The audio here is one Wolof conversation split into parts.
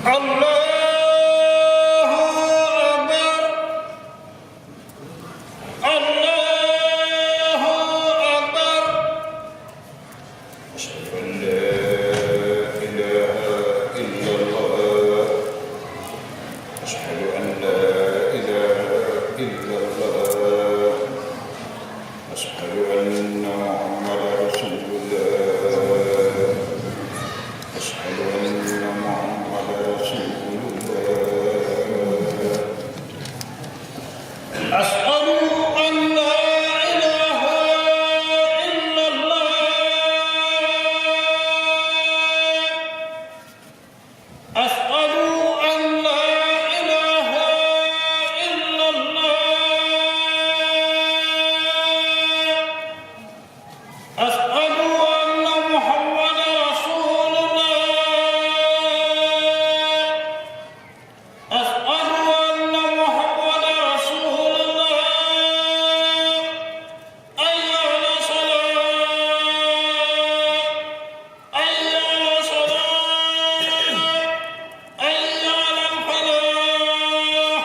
الله أكبر الله أكبر أشهد أن لا إله إلا الله أشهد أن لا إله إلا الله أشهد أن محمدا رسول الله أشهد أن محمدا رسول الله أشهد أن لا إله إلا الله أشهد أن لا إله إلا الله أشهد أن محمدا رسول الله أشهد أن محمدا رسول الله حي على الصلاة حي على الصلاة حي على الفلاح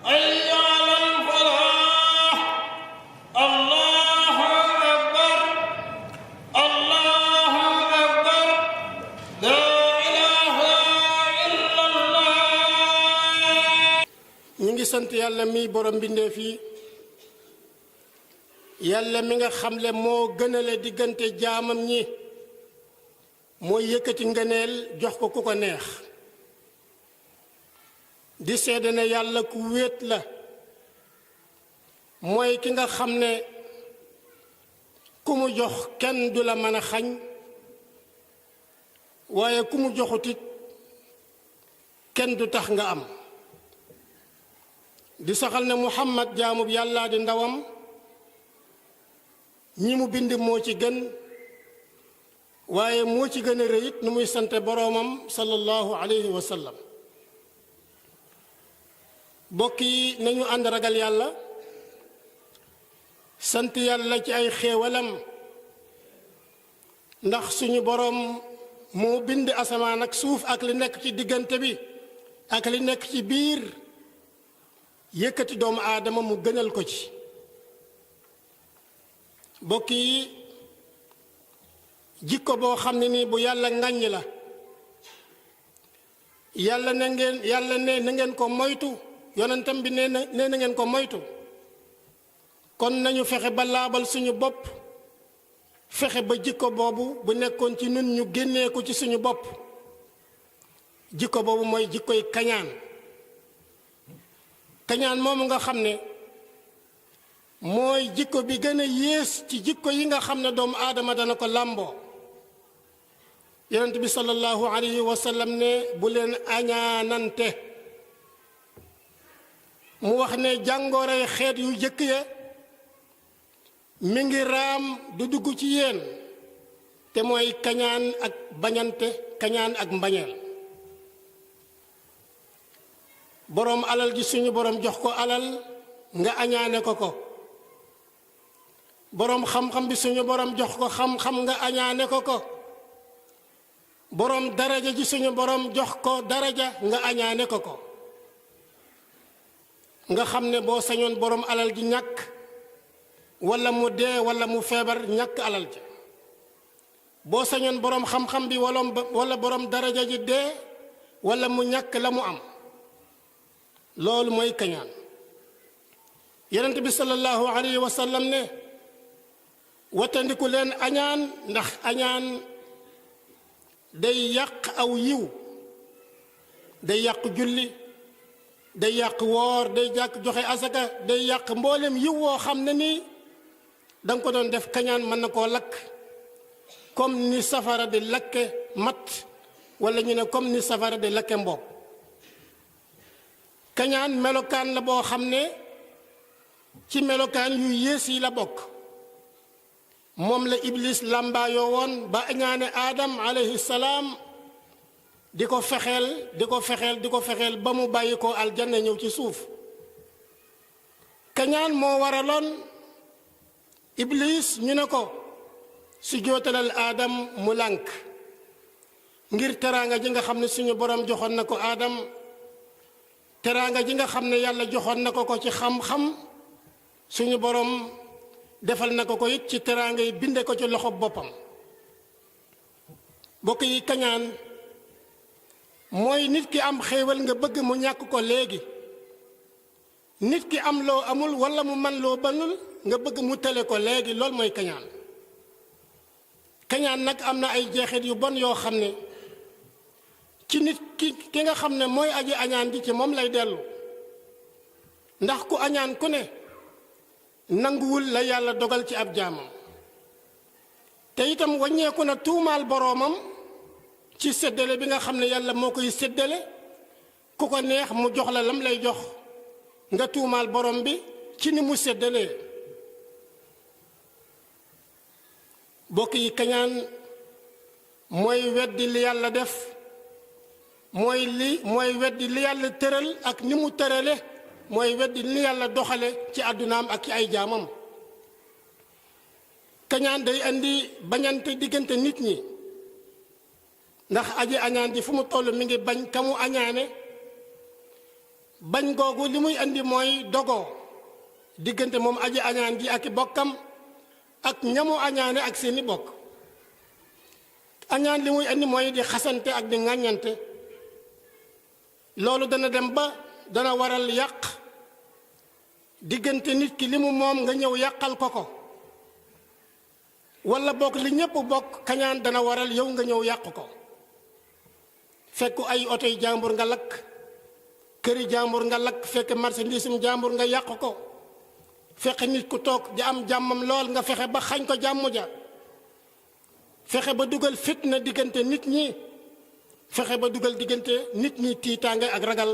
حي على الفلاح الله أكبر الله أكبر لا إله إلا الله ñi ngi sant yàlla mi borom bindeef yi yàlla mi nga xamle moo gënale diggante jaamam ñi mooy yëkkati ngëneel jox ko ku ko neex di seede ne yàlla ku wéet la mooy ki nga xam ne ku mu jox kenn du la mën a xañ waaye ku mu joxutit kenn du tax nga am di saxal ne muhammad jaamub yàlla di ndawam ñi mu bind moo ci gën waaye moo ci gën a rëyit nu muy sante boroomam sallallahu alayhi wa sallam bokk yi nañu ànd ragal yàlla sant yàlla ci ay xéewalam ndax suñu boroom moo bind asamaan ak suuf ak li nekk ci diggante bi ak li nekk ci biir yëkkati doomu aadama mu gënal ko ci bokk yi jikko boo xam ne nii bu yàlla ŋàññ la yàlla ne na ngeen ko moytu yonentam bi nee na ngeen ko moytu kon nañu fexe ba laabal suñu bopp fexe ba jikko boobu bu nekkoon ci nun ñu génnee ko ci suñu bopp jikko boobu mooy jikkoy kañaan kañaan moomu nga xam ne mooy jikko bi gën a yées ci jikko yi nga xam ne doomu aadama dana ko làmboo yonent bi sallallahu alayhi wa sallam ne bu leen añaanante mu wax ne jàngoroy xeet yu jëkk ya mi ngi raam du dugg ci yéen te mooy kañaan ak bañante kañaan ak mbañeel boroom alal ji suñu boroom jox ko alal nga añaane ko ko boroom xam-xam bi suñu boroom jox ko xam-xam nga añaane ko ko boroom daraja ji suñu boroom jox ko daraja nga añaane ko ko nga xam ne boo sañoon boroom alal ji ñàkk walla mu dee walla mu feebar ñàkk alal ji boo sañoon boroom xam-xam bi walla boroom daraja ji dee walla mu ñàkk la mu am loolu mooy kañaan yonent bi sallallahu alayhi wa sallam ne watandiku leen añaan ndax añaan day yàq aw yiw day yàq julli day yàq woor day jàkk joxe asaka day yàq mboolem yiw woo xam ne nii danga ko doon def kañaan mën na koo lakk comme ni safara di lakke mat walla ñu ne comme ni safara di lakke mbopp kañaan melokaan la boo xam ne ci melokaan yu yées yi la bokk moom la iblis làmbaayoo woon ba añaane aadam alayhi salaam di ko fexeel ba mu bàyyi ko aljanna ñëw ci suuf kañaan moo waraloon iblis ñu ne ko su jootalal aadam mu lànk ngir teraanga ji nga xam ne suñu borom joxoon na ko aadam teraanga ji nga xam ne yàlla joxoon na ko ci xam-xam suñu borom defal na ko it ci teraanga yi binde ko ci loxo boppam. bokk yi kañaan mooy nit ki am xéewal nga bëgg mu ñàkk ko léegi nit ki am loo amul walla mu man loo banul nga bëgg mu tële ko léegi loolu mooy kañaan. kañaan nag am na ay jeexit yu bon yoo xam ne ci nit ki nga xam ne mooy aji añaan ji ci moom lay dellu ndax ku añaan ku ne nanguwul la yàlla dogal ci ab jaamam te itam wàññeeku na tuumaal boroomam ci séddale bi nga xam ne yàlla moo koy séddale ku ko neex mu jox la lam lay jox nga tuumaal borom bi ci ni mu séddalee. bokk yi kañaan mooy weddi li yàlla def mooy weddi li yàlla tëral ak ni mu tërale mooy weddi li yàlla doxale ci àddunaam ak ci ay jaamam. kañaan day andi bañante diggante nit ñi ndax aji añaan ji fu mu toll mi ngi bañ ka mu añaane bañ googu li muy andi mooy dogoo diggante moom aji añaan ji ak i bokkam ak ñamu añaane ak seeni bokk. añaan li muy andi mooy di xasante ak di ŋàññante loolu dana dem ba dana waral yàq diggante nit ki li mu moom nga ñëw yàqal ko walla bokk li ñépp bokk kañaan dana waral yow nga ñëw yàq ko. fekk ay oto yi jàmbur nga lakk këri jàmbur nga lakk fekk marchandise jàmbur nga yàq ko fekk nit ku toog di am jàmmam lool nga fexe ba xañ ko jàmm ja fexe ba dugal fitna diggante nit ñi fexe ba dugal diggante nit ñi tiitaange ak ragal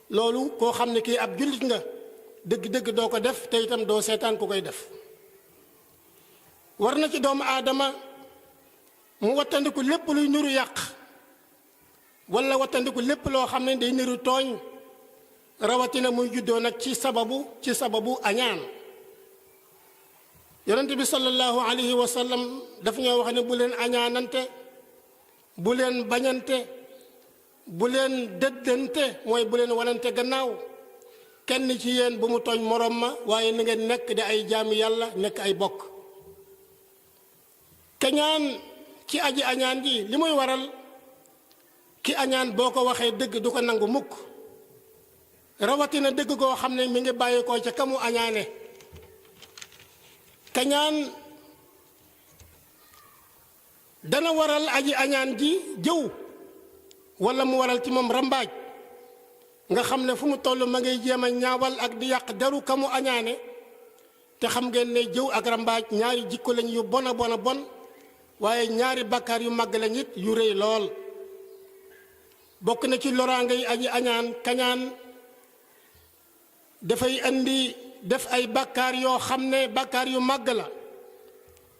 loolu koo xam ne kii ab jullit nga dëgg-dëgg doo ko def te itam doo seetaan ku koy def. war na ci doomu aadama mu wattandiku lépp luy niru yàq walla wattandiku lépp loo xam ne day niru tooñ rawatina muy juddoo nag ci sababu añaan. yonent bi sallallahu alayhi wa sallam daf ñoo wax ne bu leen añaanante bu leen bañante bu leen dëddante mooy bu leen wanante gannaaw kenn ci yéen bu mu tooñ morom ma waaye na ngeen nekk di ay jaami yàlla nekk ay bokk. kañaan ci aji añaan ji li muy waral ki añaan boo ko waxee dëgg du ko nangu mukk rawatina dëgg koo xam ne mi ngi bàyyi ko ca kamu añaane. kañaan dana waral aji añaan ji jëw walla mu waral ci moom rambaaj nga xam ne fu mu toll ma ngay jéem a ñaawal ak di yàq deru kamu añaane te xam ngeen ne jëw ak rambaaj ñaari jikko lañ yu bon a bon waaye ñaari bakkaar yu màgg lañ it yu rëy lool. bokk na ci loraange yi aji añaan kañaan dafay andi def ay bakkaar yoo xam ne bakkaar yu màgg la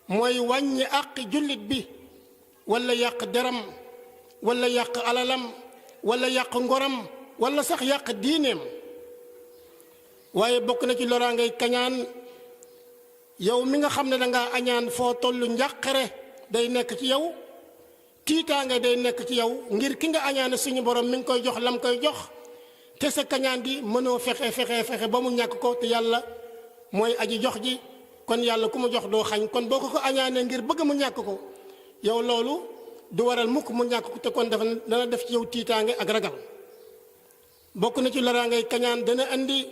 mooy wàññi àq jullit bi walla yàq deram walla yàq alalam walla yàq ngoram walla sax yàq diineem. waaye bokk na ci loraangay kañaan yow mi nga xam ne dangaa añaan foo tollu njàqare day nekk ci yow tiitaange day nekk ci yow ngir ki nga añaane suñu borom mi ngi koy jox lam koy jox te sa kañaan gi mënoo fexe ba mu ñàkk ko te yàlla mooy aji jox ji kon yàlla ku mu jox doo xañ kon boo ko añaanee ngir bëgg mu ñàkk ko yow loolu du waral mukk mu ñàkk ko te kon dana def ci yow tiitaange ak ragal. bokk na ci loraangay kañaan dana andi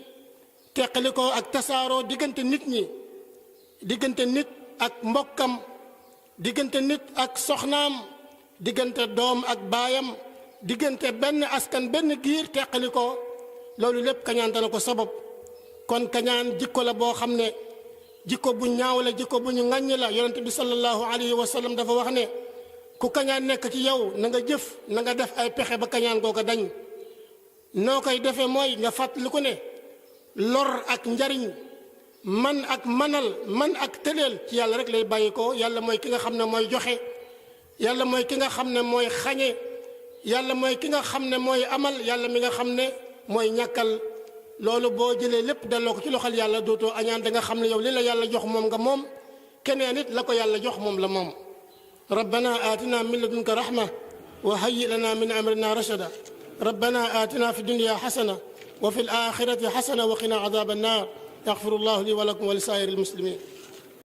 teqalikoo ak tasaaroo diggante nit ñi diggante nit ak mbokkam diggante nit ak soxnaam diggante doom ak baayam diggante benn askan benn giir teqalikoo loolu lépp kañaan dana ko sabab. kon kañaan jikko la boo xam ne jikko bu ñaaw la jikko bu ñu ŋàññ la. yonent bi sallallahu alayhi wa sallam dafa wax ne ku kañaan nekk ci yow na nga jëf na nga def ay pexe ba kañaan googa dañ. noo koy defee mooy nga fàttaliku ne lor ak njariñ man ak manal man ak tëleel ci yàlla rek lay bàyyi ko. yàlla mooy ki nga xam ne mooy joxe yàlla mooy ki nga xam ne mooy xañe yàlla mooy ki nga xam ne mooy amal yàlla mi nga xam ne mooy ñàkkal. loolu boo jëlee lépp delloo ko ci loxol yàlla dootoo añaan da nga xam ne yow li la yàlla jox moom nga moom keneen it la ko yàlla jox moom la moom. rabbana atina min ladunka rahma وهيئ لنا من أمرنا رشدا ربنا آتنا في الدنيا حسنة وفي الآخرة حسنة وقنا عذاب النار يغفر الله لي ولكم ولسائر المسلمين